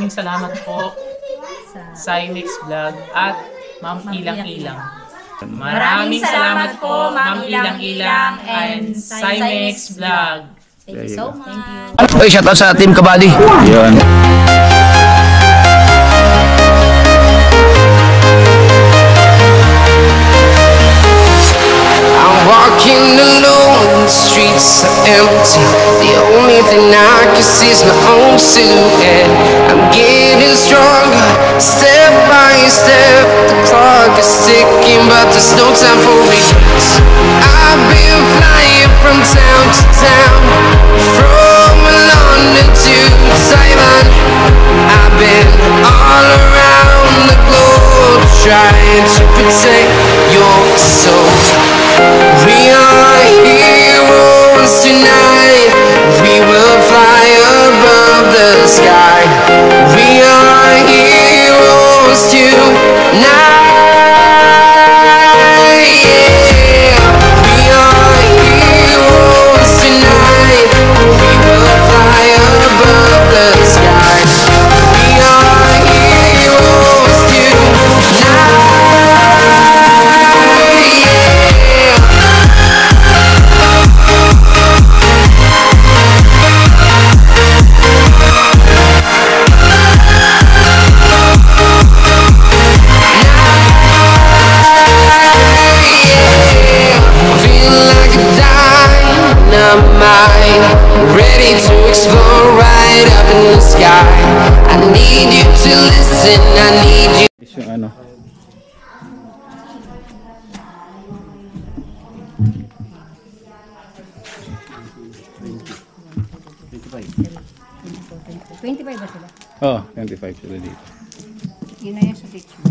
maraming salamat po sa Cymex Vlog at Ma'am Ilang Ilang. Maraming salamat po Ma'am Ilang Ilang and Cymex Vlog. Thank you so much. Oy, shout out sa Team Kabady. Yun. I'm walking alone, the streets are empty. The only thing I can see is my own silhouette. I'm getting stronger, step by step. The clock is ticking, but there's no time for regrets. I've been flying from town to town, from London to Taiwan. I've been all around the globe, trying to protect your soul. We are heroes tonight. We will fly above the sky. We are heroes tonight. Yeah. We are heroes tonight. We will fly above the sky. We are heroes tonight. Ready to explore right up in the sky. I need you to listen, I need you. Yung ano. $25 ba sila? Oh, 25 sila dito. Yun na yan sa teacher.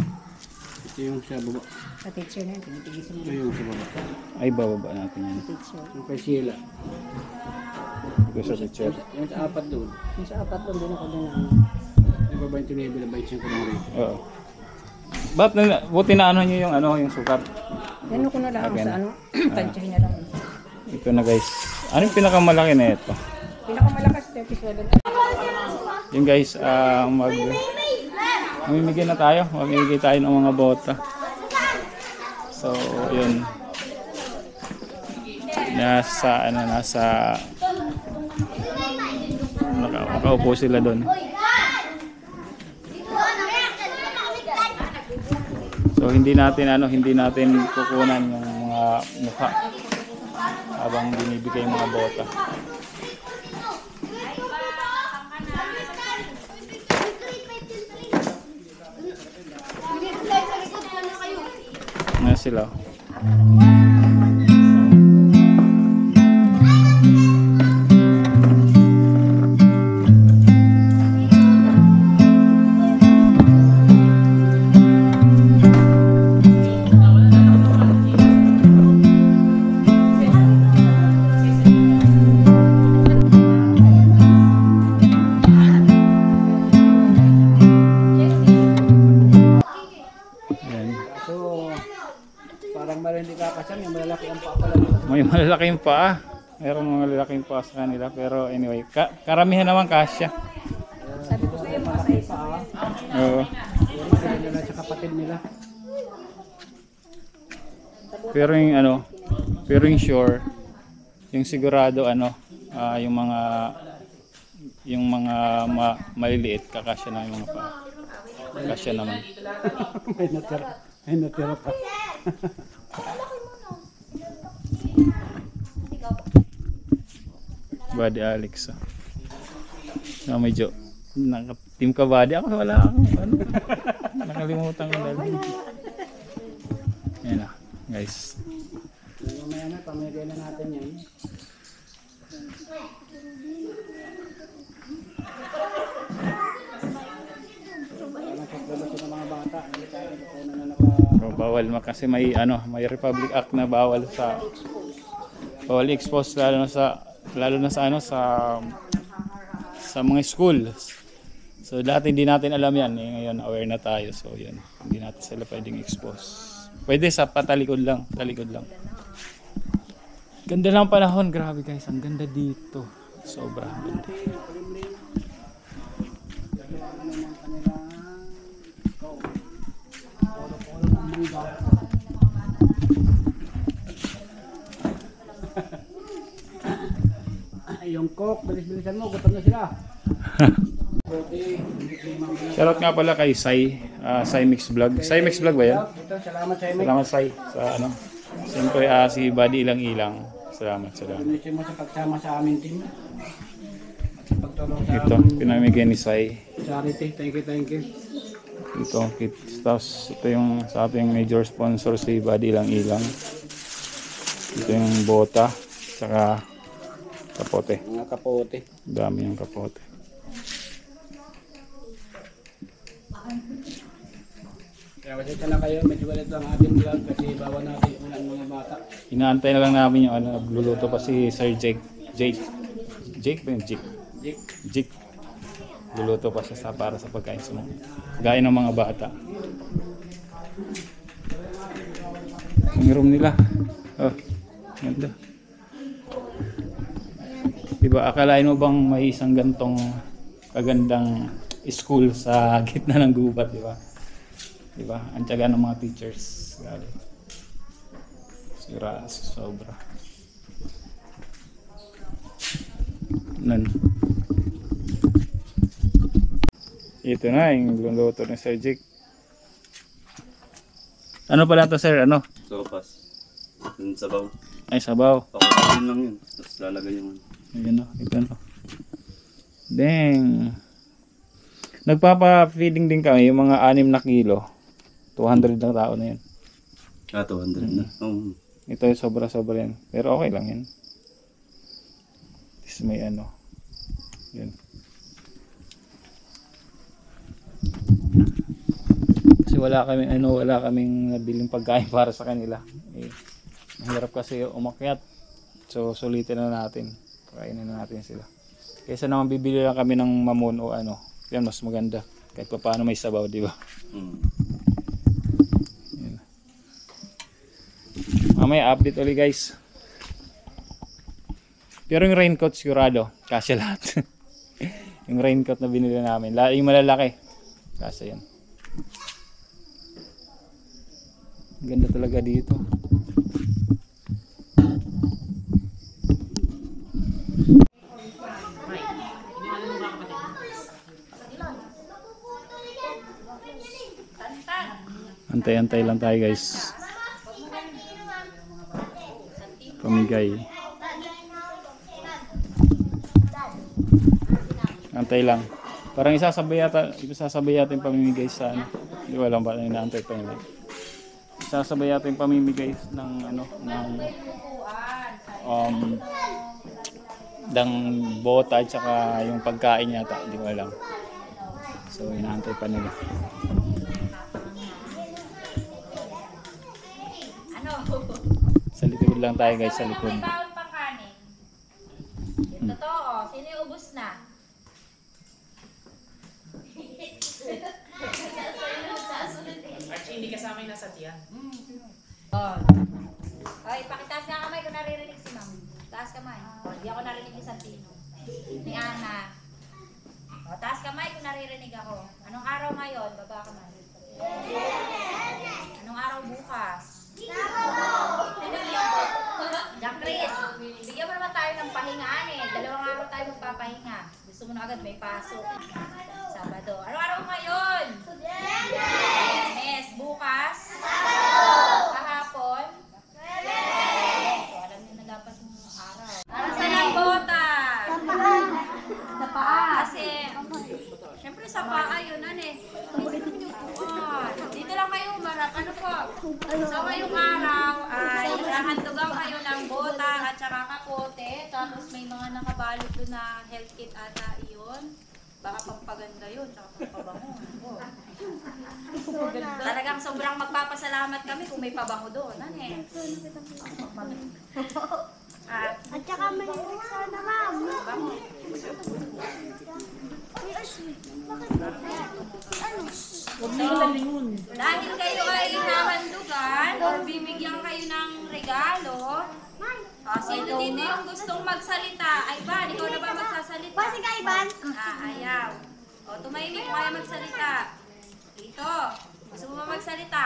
Ito yung sa baba. Sa teacher na yan, tinitigisan mo. Ito yung sa baba. Ay, bababa natin yan. Teacher. Yung kay Sheila. Ito sa teacher. Yung sa apat doon. Yung sa apat doon ako doon na. Yung baba yung tinibig na bait siyang kulong rin. Oo. Ba't na, buti na ano nyo yung ano, yung sukat? Yan ko na lang Okay sa na. ano, tansyahin na lang. Ito na guys. Ano yung pinakamalaki na ito? Pinakamalakas 37. Yung guys, mamimigay na tayo. Mamimigay tayo ng mga bota. So, yun. Nasa nakaupo sila doon. So, hindi natin kukunan yung mga mukha habang binibigay yung mga bota. Na sila. May malalaking paa. Meron mga malalaking paa sa kanila. Pero anyway, karamihan naman kasya. Sabi ko sa'yo, mga sa isa. Oo. Nila sa kapatid nila. Pero yung ano, pero yung sure, yung sigurado ano, yung mga maliliit, kakasya na yung mga paa. Kasya naman. May natira pa. Buddy Alex. So, medyo team Kabady ako, wala ako. Ano? Nakalimutan ko dahil. Yan na, guys. Mamaya na, pamigay na natin yan. Bawal kasi may Republic Act na bawal expose lalo na sa mga schools. So dati hindi natin alam yan, ngayon aware na tayo. So yun, hindi natin sila pwedeng expose. Pwede sa talikod lang. Ganda lang panahon, grabe guys, ang ganda dito. Sobrang ganda. mando. Yung coke, bilis-bilisan mo, gutom na sila. Shoutout nga pala kay Sai, Sai Mix Vlog. Sai Mix Vlog ba yan? Ito, salamat sa email. Salamat Sai sa ano. Siyempre si Buddy Ilang-Ilang. Salamat. Donation mo sa pagsama sa aming team. At sa pagtulong sa Ito, pinamigay ni Sai. charity. Thank you. Ito, tapos ito yung sa ating major sponsor si Buddy Ilang-Ilang. Ito yung bota, saka kapote. Mga kapote. Dami yung kapote. Kaya pasensya na kayo, medyo galit lang ating vlog kasi bawa natin ulan mga bata. Inaantay na lang namin yung nagluluto pa si Sir Jake. Jake ba yung Jake? Jake. Luluto pa siya para sa pagkain sa mga gaya ng mga bata. Ang room nila. Oh, ganda. Diba, akalain mo bang may isang gantong kagandang school sa gitna ng gubat, diba? Diba? Ang tiyaga ng mga teachers. Grabe. Sira, sobra. Nun. Ito na, yung luluto ni Sir Jake. Ano pala to, sir? Ano? Sopas. Yung sabaw. Ay, sabaw. Pakutin lang yun. Tapos lalagay yung Ayan o, ito na. Dang. Nagpapa-feeding din kami, yung mga 6 na kilo. 200 lang tao na yun. 200 na. Ito yung sobra-sobra yan. Pero okay lang yan. This may ano. Yun. Kasi wala kaming nabiling pagkain para sa kanila. Eh, mahirap kasi umakyat. So sulitin na natin. Kainin na natin sila. Kaysa naman bibili lang kami ng mamon o ano. Yan mas maganda. Kahit pa paano may sabaw, di ba? Yan. Mamaya update ulit guys. Pero yung raincoat sigurado. Kasya lahat. Yung raincoat na binili namin. Yung malalaki. Kasya yan. Ganda talaga dito. Antay-antay lang tayo guys. Pamigay. Antay lang. Parang isasabay yata yung pamimigay sa ano. Hindi ko alam ba na inaantay pa nila. Isasabay yata yung pamimigay ng ano, ng bota at saka yung pagkain yata. Hindi ko alam. So inaantay pa nila. Sa likod lang tayo guys, sa likod. May baon pang kanin. Totoo, sino yung ubos na? Archie, hindi kasama yung nasa tiyan. Oy, pakitaas nga kamay kung naririnig si ma'am. Taas kamay. O, di ako narinig ni Santino. Ni Ana. O, taas kamay kung naririnig ako. Anong araw ngayon? Baba kamay. Anong araw bukas? Jack Chris, bigyan mo naman tayo ng pahingaan eh. 2 araw tayo magpapahinga. Gusto mo na agad may pasok. Sabado. Anong araw ngayon? Yes. Bukas? Kahapon? So, alam niyo na dapat yung araw. Saan ang bota? Sa paa. Kasi, syempre sa paa yun, ano eh. Dito lang kayo, ano po. So, ngayong araw ay hahandugan kayo ng bota at saka kapote. Tapos may mga nakabalot doon na health kit ata iyon. Baka pampaganda yun, tsaka pampabango. Talagang sobrang magpapasalamat kami kung may pabango doon. Ano eh? At saka may sana ma'am. bango. Dahil kayo ay hahandugan or bibigyan kayo ng regalo, sino dito yung gustong magsalita? Ay ba, ikaw na ba magsasalita? Kasi ka Ivan. Ayaw. O, tumahimik mo kaya magsalita. Dito, gusto mo ba magsalita?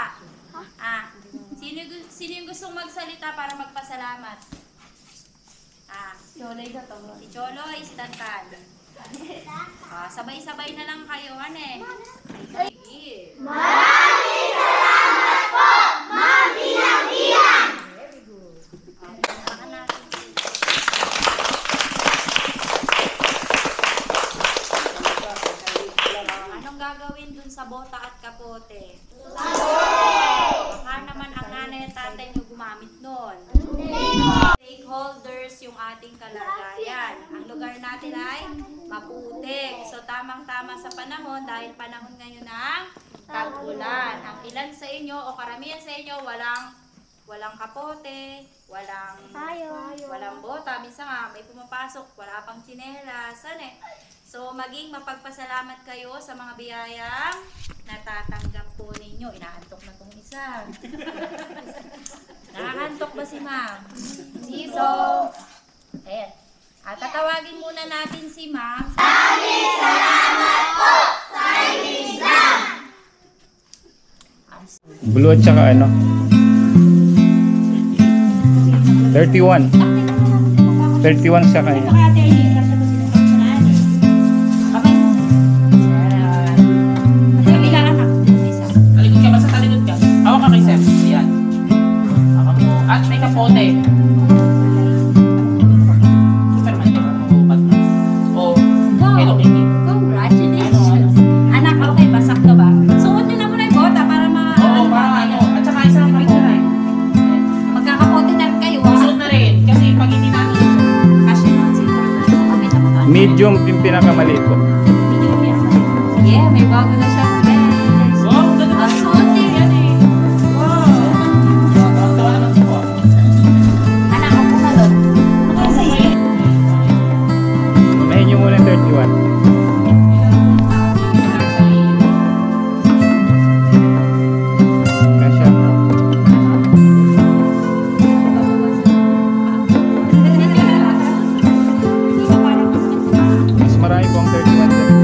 Sino yung gustong magsalita para magpasalamat? Choloy na to. Si Choloy, si Tantan. Sabay-sabay na lang kayo, ane. Maraming salamat po, Ma'am Ilang Ilang! Very good. Samahan natin. Anong gagawin dun sa bota at kapote? Baka naman ang nanay at tatay nyo gumamit nun. Stakeholders yung ating kalagayan. Ang lugar natin ay maputik. So tamang-tama sa panahon dahil panahon ngayon ng tag-ulan. Ang ilan sa inyo o karamihan sa inyo walang kapote, walang bota. Minsan nga may pumapasok, wala pang tsinelas. So maging mapagpasalamat kayo sa mga biyayang natatanggap po ninyo. Inaantok na tong isa. Nakakantok ba si ma'am? So, ayan. Tatawagin muna natin si ma'am. Maraming salamat po, Chinese lang! Blue at saka ano? 31. 31 sa kanya. Talikod ka, basta talikod ka. Hawak ka kay Sir. Ayan. Hawak mo. At may kapote. Superman ka ba? O Batman? O Hello Kitty? Congratulations! Anak, okay ba? Sakto ba? Suot nyo na muna yung bota para Oo, parang ano. At saka isang kapote. magkakapote na kayo. Susunod na rin. Kasi pag hindi natin Kasi naman siguro. Medium yung pinakamaliit ko. Yeah, may bago na siya. Yes. wow, ganda ba? Suotin. Yan eh. Wow. Tawa naman si po. Anak, ako ka doon. Unahin nyo muna yung 31. Kasya. Mas marami po ang 31 dyan.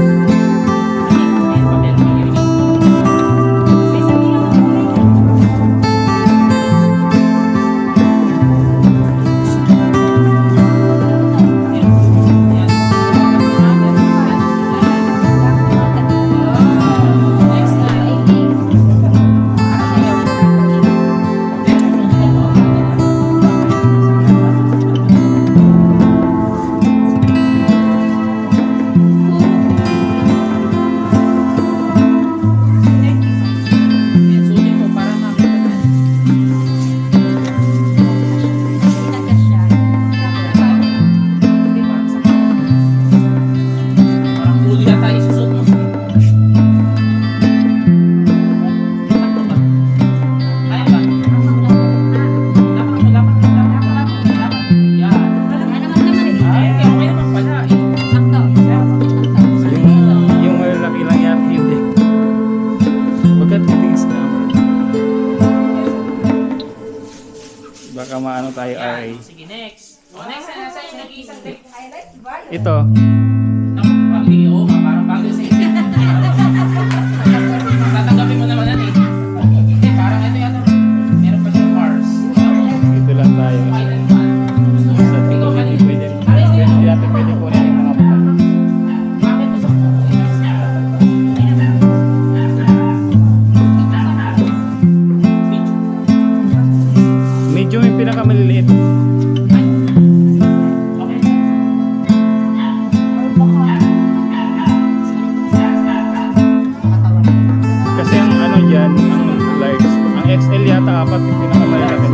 Sulit mo para makita na. Parang huli na tayo susot mo. Kaya ba? Dapat. Yan. Ay, okay naman pala eh. Yung malaki lang yan, hindi. Pagkat titingis na. Baka maano tayo ay. Sige, next. Next na nasa yung nag-iisang deck. Ito. Naku, oo nga, parang bago sa isip. Tatanggapin mo naman yan eh. Hindi, parang ito yata. Meron pa siyang Mars. Ito lang tayo. Sa tingin ko hindi pwede. Hindi natin pwede kunin yung mga buka. Bakit mo sa Medyo yung pinakamaliliit. Okay. Kasi ang ano dyan, ang large, ang XL yata apat yung pinakamalaki.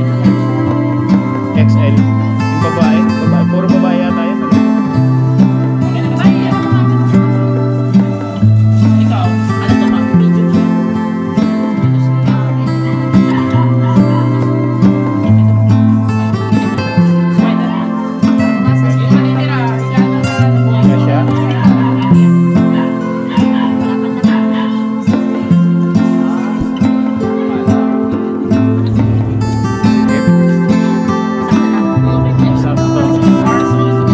XL. Yung babae, puro babae yata yan. Okay na ba siya? Ikaw, ano to ma? Medium siya. Ito siya. Spider-Man. Yung manitira, siya na Ano siya? Sige. Sakto.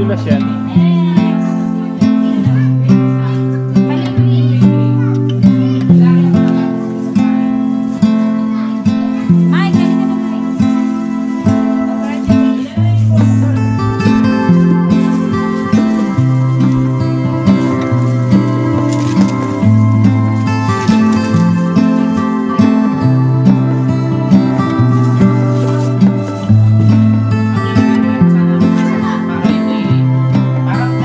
madulas yan. Parang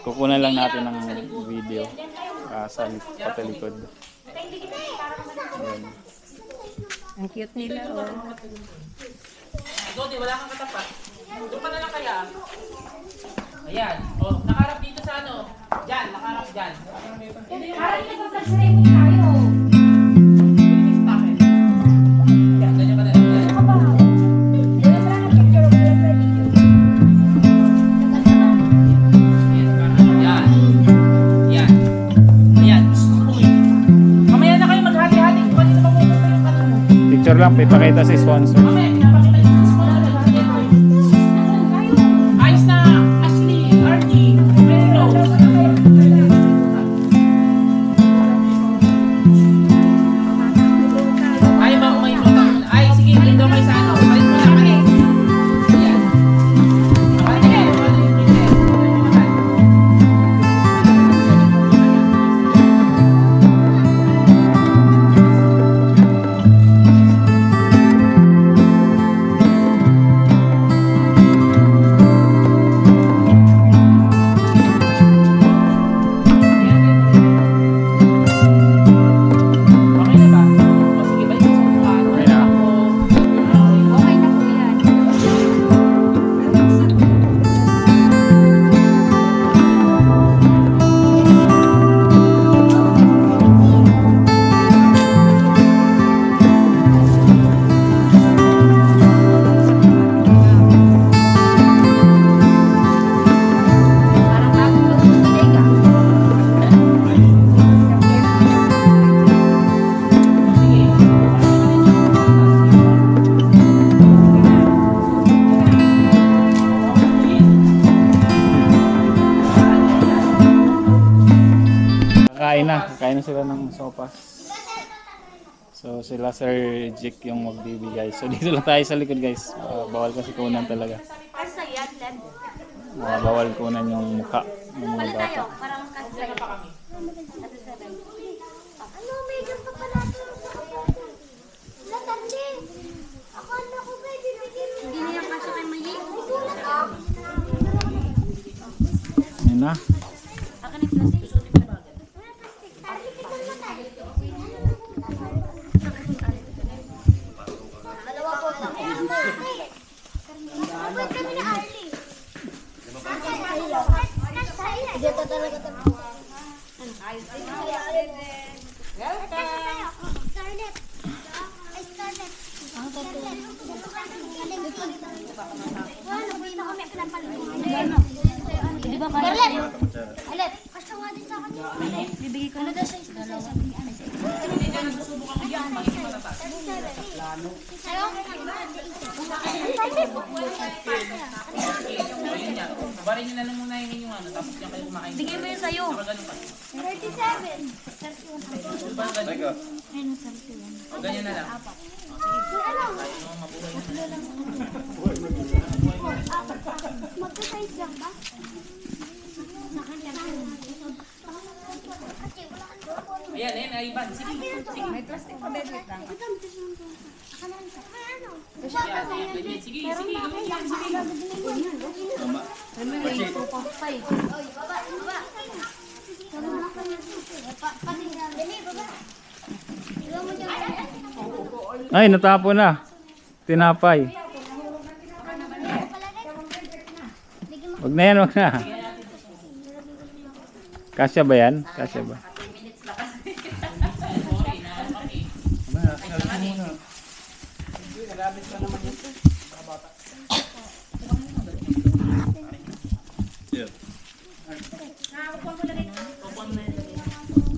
kukunan lang natin ng video sa patalikod. Ayan. Ang cute nila, oh. Dodi, wala kang katapat. Doon ka na lang kaya. Ayan. Oh, nakaharap dito sa ano. Diyan, nakaharap dyan. Parang nagpapag-streaming tayo. Yan, ganyan ka na lang. Yan. Yan. Yan. Ayan. Uy. Mamaya na kayo maghati-hati kung kanina mapupunta yung ano mo. Picture lang, ipakita si sponsor. Mamaya, pinapakita yung ayos na, Ashley, Artie, Pedro. Ay, ba, may utang. Ay, sige, lindo kayo sa ano. Palit mo lang kami. Ayan. Palit mo yung printer. Okay na ba? O sige, balik mo sa mukha. Okay na. Okay na po yan. Parang bagong magtutuloy ka. Kakain na sila ng sopas. So sila Sir Jake yung magbibigay. So dito lang tayo sa likod guys. Bawal kasi kunan talaga. Kasi yan, Ted. Bawal kunan yung mukha ng mga Wala tayo. bata. Parang kasi pa kami. Ano, may ganito pala ito. Latandi. Akala ko ba bibigyan mo? Hindi niya pasok kay Mayi. Yun na. Akin yung plastic. Dalawa po lang. Abot kami na Arlie. Dito talaga ito. Scarlett. Ay, Scarlett. Di ba kaya sa'yo? Scarlett. Kasya nga din sa akin. Bibigay ko na daw sa'yo. Ayun yan. Barin nyo na lang muna yung inyong ano. Tapos yan kayo kumakain. Bigay mo yun sa'yo. Ganun pa. 37. O, ganyan na lang. Magka-size lang ba? Ayan, ayan, Ivan. Sige, sige. May plastic pa, baby. Wait lang. Sige, sige. Gawin yan, sige. Ay, natapo na. Tinapay. Wag na yan, wag na. Kasya ba yan? Kasya ba?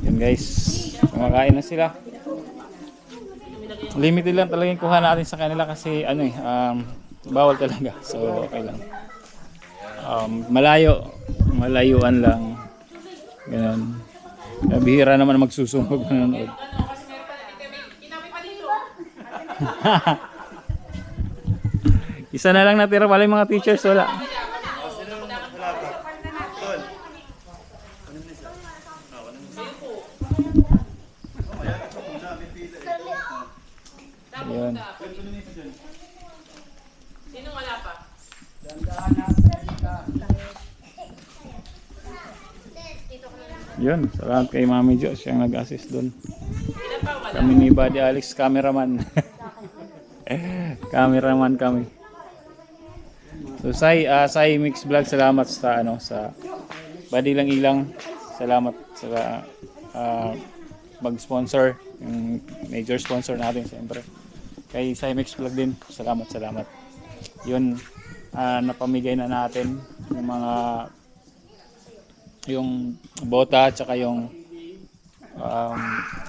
Yan guys, kumakain na sila. Limited lang talaga yung kuha natin sa kanila kasi ano bawal talaga. So okay lang. Malayuan lang. Ganun. Bihira naman magsusumog nanonood. Isa na lang natira pala yung mga teachers, wala. Ayun. Sino wala pa? Yun, salamat kay Mami Jo, siyang nag-assist doon. Kami ni Buddy Alex, cameraman. Cameraman kami. So Sai Mix Vlog, salamat sa sa Buddy Lang Ilang. Salamat sa mag-sponsor, yung major sponsor natin siyempre. Kay Sai Mix Vlog din, salamat. Yun, napamigay na natin yung bota at saka yung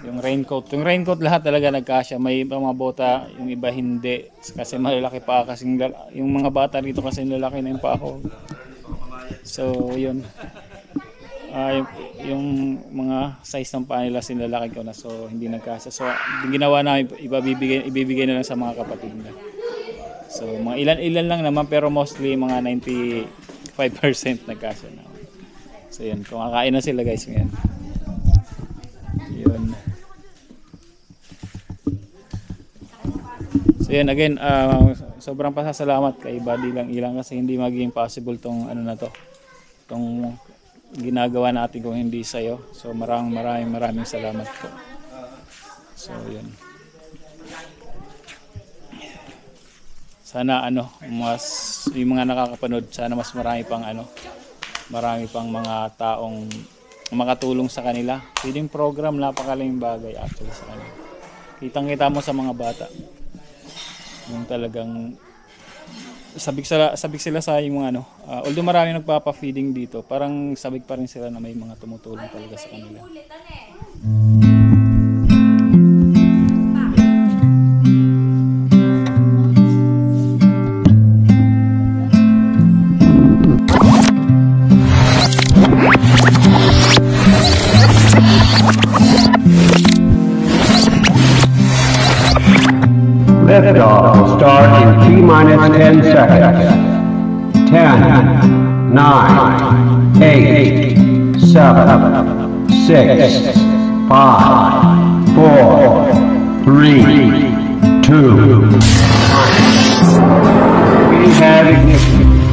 raincoat. Yung raincoat lahat talaga nagkasya. May mga bota, yung iba hindi. Kasi malalaki pa kasi yung mga bata dito kasi lalaki na yung pa ako. So, yun. Yung mga size ng paa nila sinlalaki ko na. So, hindi nagkasya. So, ginawa namin, ibibigay na lang sa mga kapatid nila. So, mga ilan lang naman pero mostly mga 95% nagkasya na. So yun, kumakain na sila guys ngayon. Yun. So yun, again, sobrang pasasalamat kay Buddy Lang Ilang kasi hindi magiging possible tong tong ginagawa natin kung hindi sa'yo. So maraming salamat po. So yun. Sana mas yung mga nakakapanood, sana mas marami pang mga taong makatulong sa kanila. Feeding program, napakalaking bagay actually sa kanila. Kitang-kita mo sa mga bata. Yung talagang sabik sila sa yung although marami nagpapa-feeding dito, parang sabik pa rin sila na may mga tumutulong talaga sa kanila. Liftoff will start in T-minus 10 seconds. 10, 9, 8, 7, 6, 5, 4, 3, 2, 1. We have ignition.